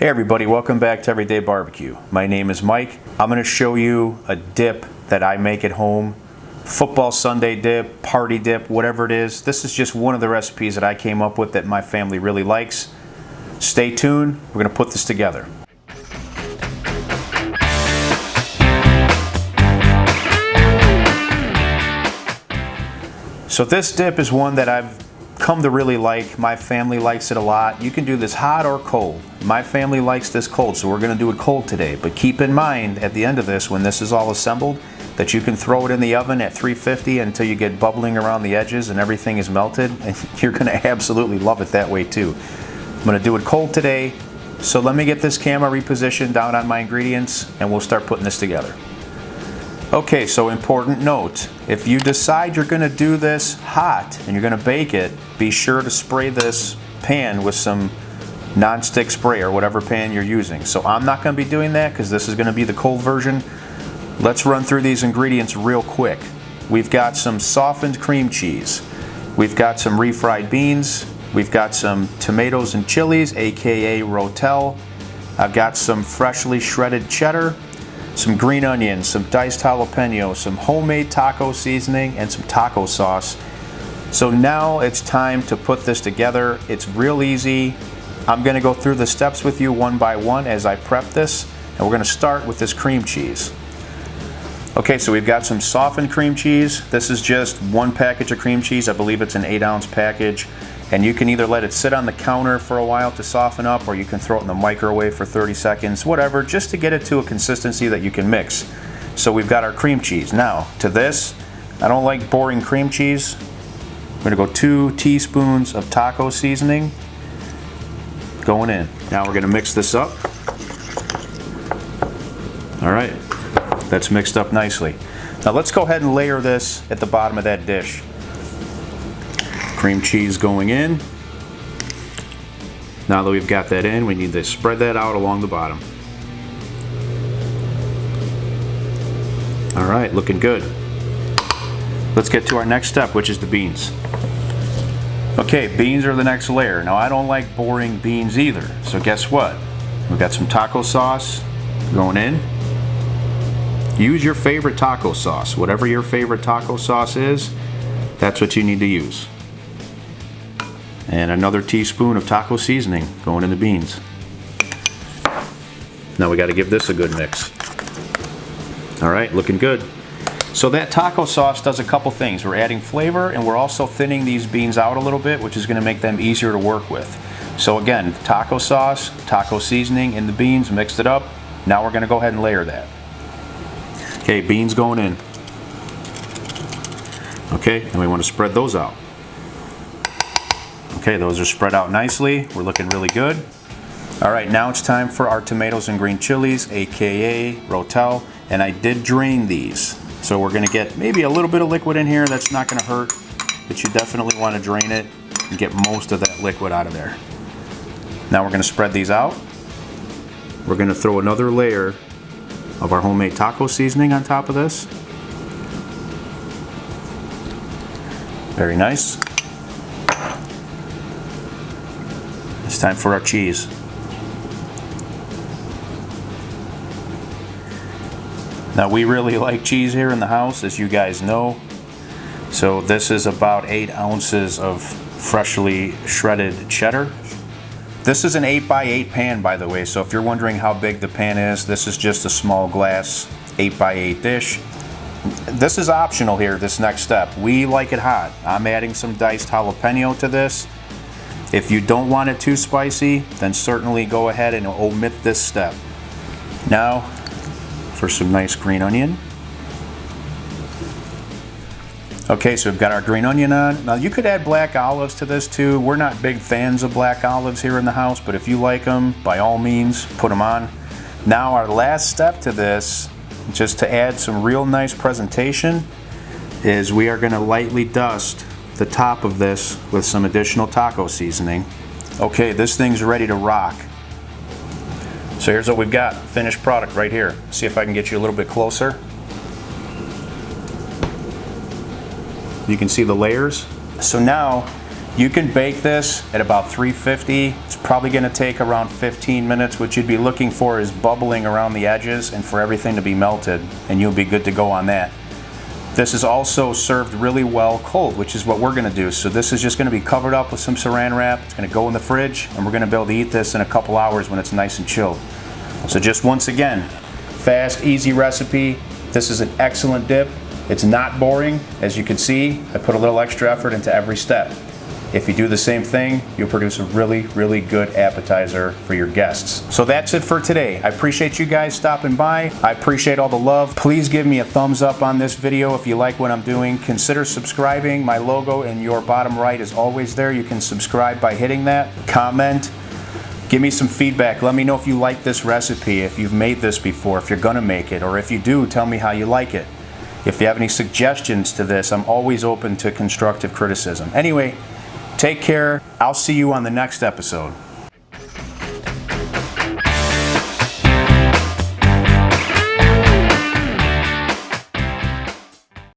Hey everybody, welcome back to Everyday Barbecue. My name is Mike. I'm going to show you a dip that I make at home. Football Sunday dip, party dip, whatever it is. This is just one of the recipes that I came up with that my family really likes. Stay tuned, we're going to put this together. So this dip is one that I've come to really like. My family likes it a lot. You can do this hot or cold. My family likes this cold, so we're going to do it cold today. But keep in mind at the end of this, when this is all assembled, that you can throw it in the oven at 350 until you get bubbling around the edges and everything is melted. And you're going to absolutely love it that way too. I'm going to do it cold today. So let me get this camera repositioned down on my ingredients and we'll start putting this together. Okay, so important note, if you decide you're going to do this hot and you're going to bake it, be sure to spray this pan with some non-stick spray or whatever pan you're using. So I'm not going to be doing that because this is going to be the cold version. Let's run through these ingredients real quick. We've got some softened cream cheese. We've got some refried beans. We've got some tomatoes and chilies, aka Rotel. I've got some freshly shredded cheddar, some green onions, some diced jalapeno, some homemade taco seasoning, and some taco sauce. So now it's time to put this together. It's real easy. I'm going to go through the steps with you one by one as I prep this, and we're going to start with this cream cheese. Okay, so we've got some softened cream cheese. This is just one package of cream cheese. I believe it's an 8-ounce package. And you can either let it sit on the counter for a while to soften up, or you can throw it in the microwave for 30 seconds, whatever, just to get it to a consistency that you can mix. So we've got our cream cheese. Now, to this, I don't like boring cream cheese. We're gonna go 2 teaspoons of taco seasoning going in. Now we're gonna mix this up. All right, that's mixed up nicely. Now let's go ahead and layer this at the bottom of that dish. Cream cheese going in. Now that we've got that in, we need to spread that out along the bottom. All right, looking good. Let's get to our next step, which is the beans. Okay, beans are the next layer. Now I don't like boring beans either, so guess what? We've got some taco sauce going in. Use your favorite taco sauce. Whatever your favorite taco sauce is, that's what you need to use. And another teaspoon of taco seasoning going in the beans. Now we got to give this a good mix. All right, looking good. So that taco sauce does a couple things. We're adding flavor and we're also thinning these beans out a little bit, which is going to make them easier to work with. So again, taco sauce, taco seasoning in the beans, mixed it up. Now we're going to go ahead and layer that. Okay, beans going in. Okay, and we want to spread those out. Okay, those are spread out nicely. We're looking really good. All right, now it's time for our tomatoes and green chilies, aka Rotel, and I did drain these. So we're gonna get maybe a little bit of liquid in here. That's not gonna hurt, but you definitely wanna drain it and get most of that liquid out of there. Now we're gonna spread these out. We're gonna throw another layer of our homemade taco seasoning on top of this. Very nice. It's time for our cheese. Now we really like cheese here in the house, as you guys know. So this is about 8 ounces of freshly shredded cheddar. This is an 8x8 pan, by the way, so if you're wondering how big the pan is, this is just a small glass 8x8 dish. This is optional here, this next step. We like it hot. I'm adding some diced jalapeno to this. If you don't want it too spicy, then certainly go ahead and omit this step. Now, for some nice green onion. Okay, so we've got our green onion on. Now you could add black olives to this too. We're not big fans of black olives here in the house, but if you like them, by all means, put them on. Now our last step to this, just to add some real nice presentation, is we are gonna lightly dust the top of this with some additional taco seasoning. Okay, this thing's ready to rock. So here's what we've got, finished product right here. See if I can get you a little bit closer. You can see the layers. So now you can bake this at about 350. It's Probably going to take around 15 minutes. What you'd be looking for is bubbling around the edges and for everything to be melted, and you'll be good to go on that. This is also served really well cold, which is what we're going to do. So this is just going to be covered up with some saran wrap. It's going to go in the fridge, and we're going to be able to eat this in a couple hours when it's nice and chilled. So just once again, fast, easy recipe. This is an excellent dip. It's not boring. As you can see, I put a little extra effort into every step. If you do the same thing, you'll produce a really, really good appetizer for your guests. So that's it for today. I appreciate you guys stopping by. I appreciate all the love. Please give me a thumbs up on this video if you like what I'm doing. Consider subscribing. My logo in your bottom right is always there. You can subscribe by hitting that. Comment. Give me some feedback. Let me know if you like this recipe, if you've made this before, if you're gonna make it, or if you do, tell me how you like it. If you have any suggestions to this, I'm always open to constructive criticism. Anyway, take care. I'll see you on the next episode.